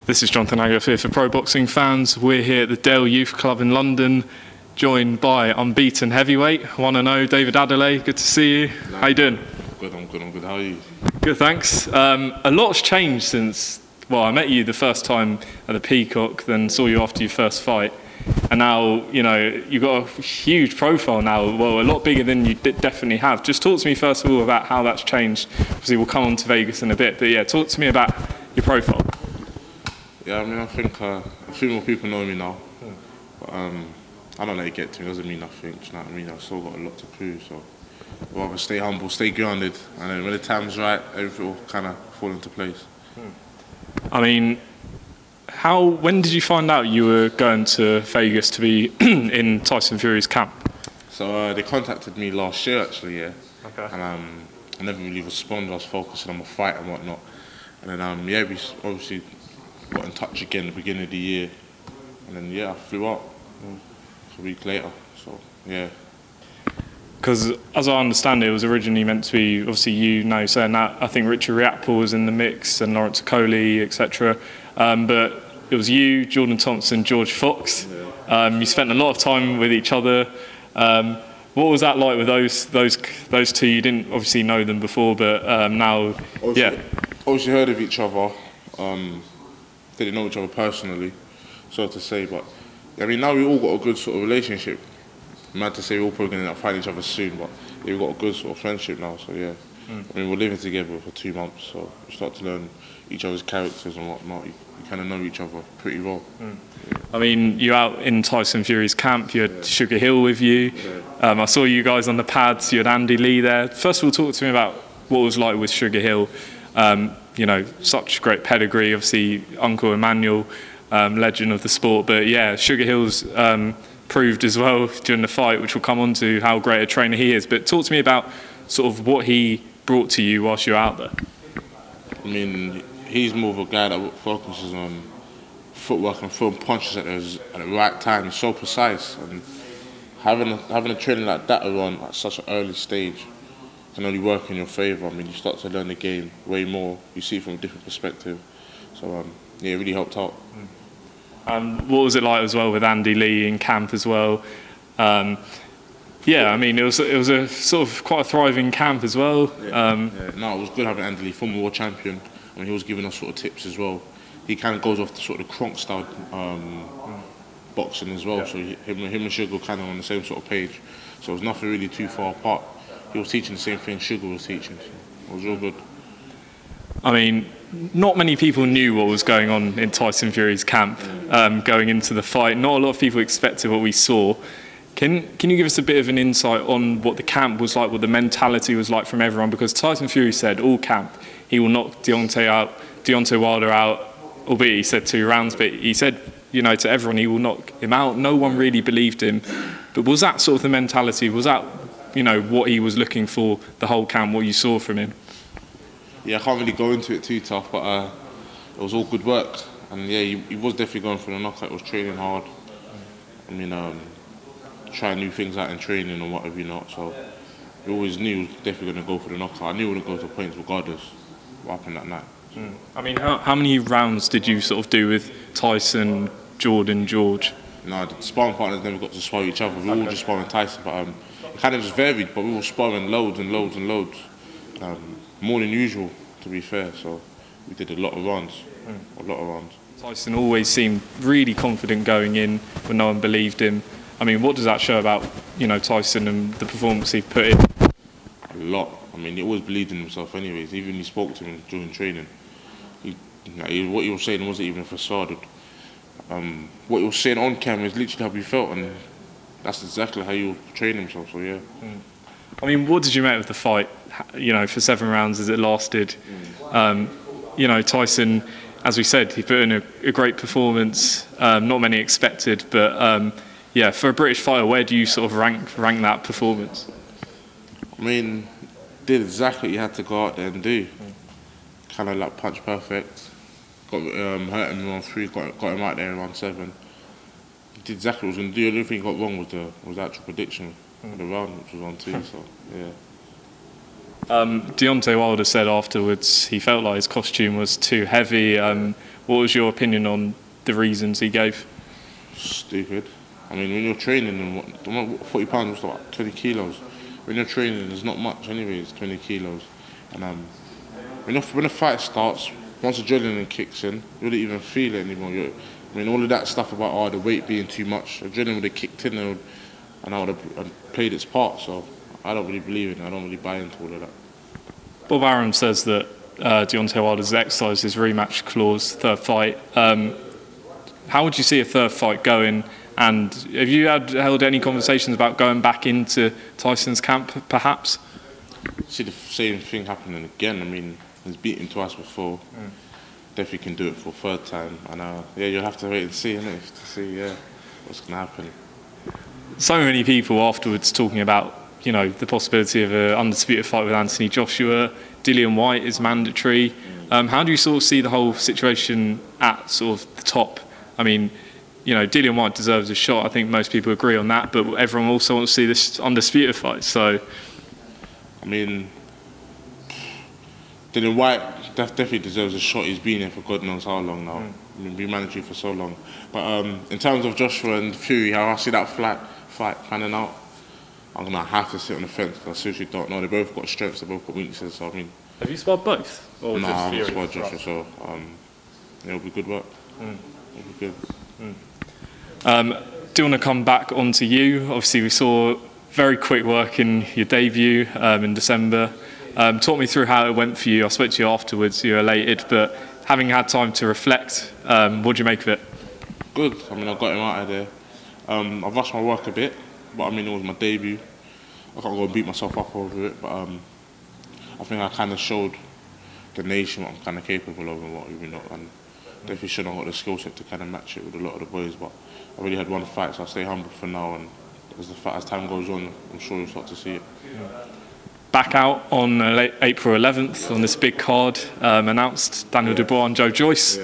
This is Jonathan Agatha here for Pro Boxing Fans. We're here at the Dale Youth Club in London, joined by Unbeaten heavyweight, 1-0, David Adeleye. Good to see you. How you doing? Good, I'm good. How are you? Good, thanks. A lot's changed since, well, I met you the first time at the Peacock, then saw you after your first fight. And now, you know, you've got a huge profile now, well, a lot bigger than you definitely have. Just talk to me first of all about how that's changed. Obviously, we'll come on to Vegas in a bit, but yeah, talk to me about your profile. Yeah, I mean, I think a few more people know me now. But I don't let it get to me, it doesn't mean nothing, do you know what I mean? I've still got a lot to prove, so I'd rather stay humble, stay grounded, and then when the time's right, everything will kind of fall into place. I mean, when did you find out you were going to Vegas to be in Tyson Fury's camp? So they contacted me last year, actually, yeah. Okay. And I never really responded, I was focusing on my fight and whatnot. And then, yeah, we obviously got in touch again at the beginning of the year. And then, yeah, I flew out a week later, so, yeah. Because as I understand it, was originally meant to be, obviously you know, saying that, I think Richard Riapple was in the mix and Lawrence Coley, etc. But it was you, Jordan Thompson, George Fox. Yeah. You spent a lot of time with each other. What was that like with those two? You didn't obviously know them before, but now, yeah. Obviously heard of each other. Didn't know each other personally, so to say. But I mean, now we all got a good sort of relationship. I'm mad to say we're all probably going to end up finding each other soon, but we've got a good sort of friendship now. So yeah, I mean, we're living together for 2 months, so we start to learn each other's characters and whatnot. You kind of know each other pretty well. Yeah. I mean, you're out in Tyson Fury's camp, you had Sugar Hill with you. Yeah. I saw you guys on the pads, you had Andy Lee there. First of all, talk to me about what it was like with Sugar Hill. You know, such great pedigree, obviously Uncle Emmanuel, legend of the sport. But yeah, Sugar Hill's proved as well during the fight, which we'll come on to, how great a trainer he is. But talk to me about sort of what he brought to you whilst you're out there. I mean, he's more of a guy that focuses on footwork and throwing punches at the right time. He's so precise, and having a training like that around at such an early stage can only work in your favour. I mean, you start to learn the game way more. You see it from a different perspective. So yeah, it really helped out. What was it like as well with Andy Lee in camp as well? Yeah, I mean, it was a sort of quite a thriving camp as well. Yeah, no, it was good having Andy Lee, former world champion. I mean, he was giving us sort of tips as well. He kind of goes off the sort of Kronk style boxing as well. Yeah. So him and Sugar were kind of on the same sort of page. So it was nothing really too far apart. He was teaching the same thing Sugar was teaching. So it was real good. I mean, not many people knew what was going on in Tyson Fury's camp going into the fight. Not a lot of people expected what we saw. Can you give us a bit of an insight on what the camp was like, what the mentality was like from everyone? Because Tyson Fury said all camp he will knock Deontay Wilder out, albeit he said 2 rounds, but he said, you know, to everyone he will knock him out. No one really believed him. But was that sort of the mentality? Was that, you know, what he was looking for the whole camp, what you saw from him? Yeah, I can't really go into it too tough, but it was all good work. And yeah, he was definitely going for the knockout. He was training hard. I mean, trying new things out in training and whatever not. So we always knew he was definitely going to go for the knockout. I knew he would go to points regardless what happened that night. I mean, how many rounds did you sort of do with Tyson, Jordan, George? No, the sparring partners never got to spar each other. We were all just sparring Tyson, but it kind of just varied. But we were sparring loads and loads and loads. More than usual, to be fair. So we did a lot of runs, a lot of runs. Tyson always seemed really confident going in when no one believed him. I mean, what does that show about, you know, Tyson and the performance he put in? A lot. I mean, he always believed in himself anyways. Even when he spoke to him during training, what he was saying wasn't even a facade. What he was saying on camera is literally how he felt, and that's exactly how he would train himself, so yeah. I mean, what did you make of the fight, you know, for 7 rounds as it lasted? You know, Tyson, as we said, he put in a great performance, not many expected, but yeah, for a British fighter, where do you sort of rank that performance? I mean, did exactly what you had to go out there and do. Kind of like punch perfect. Got hurt him in round 3, got him out there in round 7. He did exactly what he was going to do. The only thing he got wrong was the actual prediction of the round, which was round 2. So yeah. Deontay Wilder said afterwards he felt like his costume was too heavy. What was your opinion on the reasons he gave? Stupid. I mean, when you're training, and 40 pounds was like 20 kilos. When you're training, there's not much anyway, it's 20 kilos. And when the fight starts, once adrenaline kicks in, you don't even feel it anymore. I mean, all of that stuff about the weight being too much, adrenaline would have kicked in and I would have played its part. So I don't really believe in it. I don't really buy into all of that. Bob Arum says that Deontay Wilder's exercised his rematch clause, third fight. How would you see a third fight going? And have you held any conversations about going back into Tyson's camp, perhaps? See the same thing happening again. I mean, he's beaten twice before. Definitely can do it for a third time. And yeah, you'll have to wait and see, innit, to see what's going to happen. So many people afterwards talking about, you know, the possibility of an undisputed fight with Anthony Joshua. Dillian Whyte is mandatory. How do you sort of see the whole situation at sort of the top? I mean, you know, Dillian Whyte deserves a shot. I think most people agree on that, but everyone also wants to see this undisputed fight. So, I mean, Dillian Whyte definitely deserves a shot. He's been here for God knows how long now. I mean, been mandatory for so long. But in terms of Joshua and Fury, how I see that fight panning out, I'm gonna have to sit on the fence because I seriously don't know. They both got strengths, they both got weaknesses. So I mean, have you sparred both? Or nah, I haven't sparred Joshua. Right. So it'll be good work. It'll be good. Do you want to come back onto you? Obviously, we saw very quick work in your debut in December. Talk me through how it went for you. I spoke to you afterwards. You were elated, but having had time to reflect, what do you make of it? Good. I mean, I got him out of there. I've rushed my work a bit, but I mean, it was my debut. I can't go and beat myself up over it, but I think I kind of showed the nation what I'm kind of capable of and what we've not. And definitely should have got the skill set to kind of match it with a lot of the boys, but I already had one fight, so I'll stay humble for now. And as time goes on, I'm sure you'll start to see it. Back out on April 11th on this big card, announced Daniel Dubois and Joyce.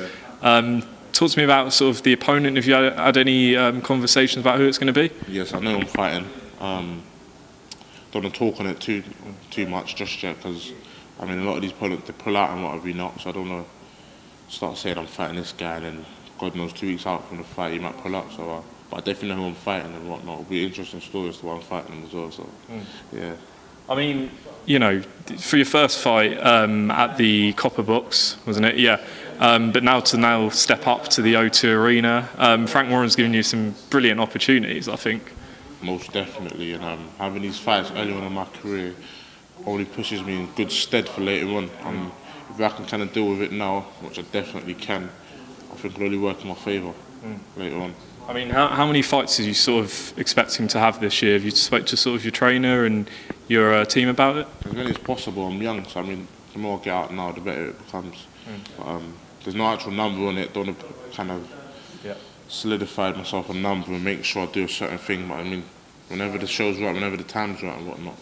Talk to me about sort of the opponent. Have you had any conversations about who it's going to be? Yes, I know I'm fighting. Don't want to talk on it too much just yet because I mean a lot of these opponents they pull out and what have you not. So I don't want to start saying I'm fighting this guy and then God knows 2 weeks out from the fight he might pull out. So, but I definitely know who I'm fighting and whatnot. It'll be an interesting story as to why I'm fighting as well. So yeah. I mean, you know, for your first fight at the Copper Box, wasn't it? Yeah. But now step up to the O2 Arena. Frank Warren's given you some brilliant opportunities, I think. Most definitely, and having these fights early on in my career only pushes me in good stead for later on. If I can kind of deal with it now, which I definitely can, I think it'll only work in my favour later on. I mean, how many fights are you sort of expecting to have this year? Have you spoke to sort of your trainer and your team about it? As many as possible. I'm young, so I mean, the more I get out now, the better it becomes. But, there's no actual number on it. Don't want to kind of solidified myself a number and make sure I do a certain thing. But I mean, whenever the show's right, whenever the time's right and whatnot.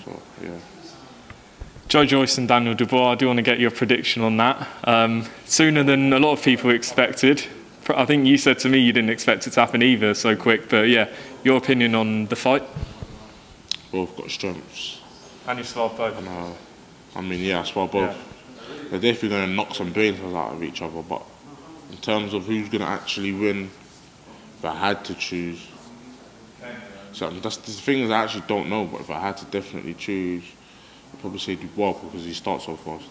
So yeah. Joyce and Daniel Dubois, I do want to get your prediction on that. Sooner than a lot of people expected. I think you said to me you didn't expect it to happen either so quick, but yeah, your opinion on the fight? Both got strengths. And you sparred both? And, I mean, yeah, I sparred both. Yeah. They're definitely going to knock some brains out of each other, but in terms of who's going to actually win, if I had to choose, so that's the thing is I actually don't know, but if I had to definitely choose, I'd probably say Dubois because he starts so fast.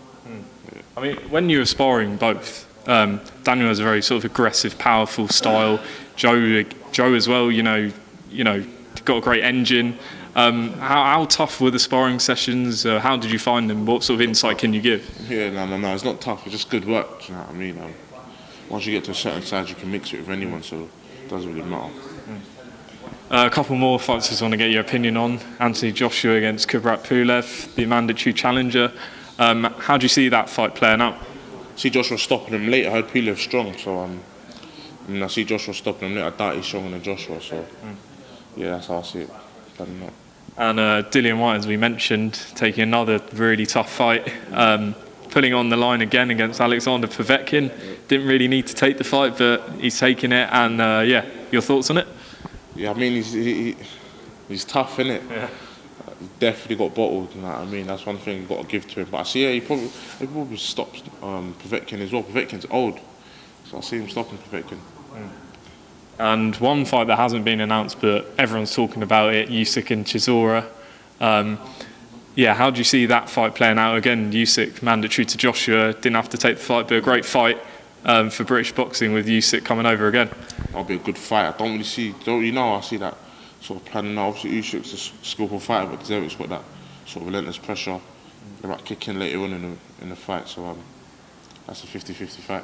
Yeah. I mean, when you were sparring both, Daniel has a very sort of aggressive, powerful style. Joe as well, you know, got a great engine. How tough were the sparring sessions? How did you find them? What sort of insight can you give? Yeah, no, it's not tough. It's just good work. Do you know what I mean? Once you get to a certain size, you can mix it with anyone, so it doesn't really matter. A couple more fights I just want to get your opinion on. Anthony Joshua against Kubrat Pulev, the mandatory challenger. How do you see that fight playing out? See Joshua stopping him late. I heard Pulev strong, so I mean, I see Joshua stopping him late. I doubt he's stronger than Joshua, so yeah, that's how I see it. And Dillian Whyte, as we mentioned, taking another really tough fight, putting on the line again against Alexander Povetkin. Didn't really need to take the fight, but he's taking it. And yeah, your thoughts on it? Yeah, I mean, he's tough, innit? Yeah. definitely got bottled. You know what I mean? That's one thing you got to give to him. But I see, yeah, he probably stopped Povetkin as well. Povetkin's old, so I see him stopping Povetkin. And one fight that hasn't been announced, but everyone's talking about it, Usyk and Chisora. Yeah, how do you see that fight playing out? Again, Usyk mandatory to Joshua, didn't have to take the fight, but a great fight for British boxing with Usyk coming over again. That'll be a good fight. I don't really see, I see that sort of planning now. Obviously, Usyk's a skillful fighter, but Derek's got that sort of relentless pressure. They might kick in later on in the fight, so that's a 50-50 fight.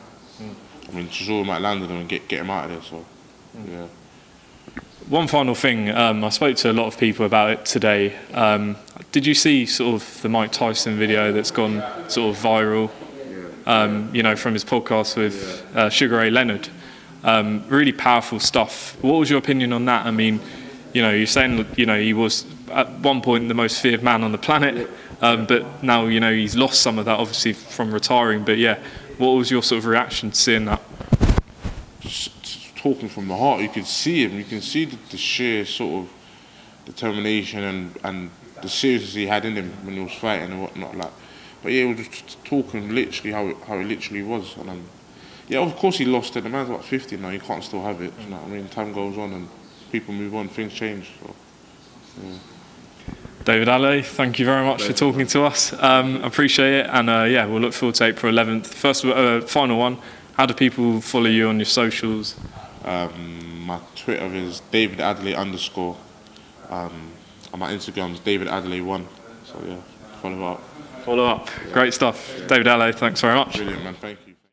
I mean, Chisora might land on him and get him out of there, so yeah. One final thing, I spoke to a lot of people about it today. Did you see sort of the Mike Tyson video that's gone sort of viral, you know, from his podcast with Sugar Ray Leonard? Really powerful stuff. What was your opinion on that? I mean, you know, you're saying, you know, he was at one point the most feared man on the planet, but now, you know, he's lost some of that obviously from retiring. But yeah, what was your sort of reaction to seeing that? Just talking from the heart, you can see him. You can see the sheer sort of determination and the seriousness he had in him when he was fighting and whatnot. Like, but yeah, he was just talking literally how it literally was. And yeah, of course he lost it. The man's about 50 now. You can't still have it. You know what I mean? Time goes on and people move on. Things change. So, yeah. David Adeleye, thank you very much for talking to us. Appreciate it, and yeah, we'll look forward to April 11th. First, final one. How do people follow you on your socials? My Twitter is David Adeleye _. And my Instagram is David Adeleye 1. So yeah, follow up. Follow up. Great stuff. David Adeleye, thanks very much. Brilliant, man. Thank you.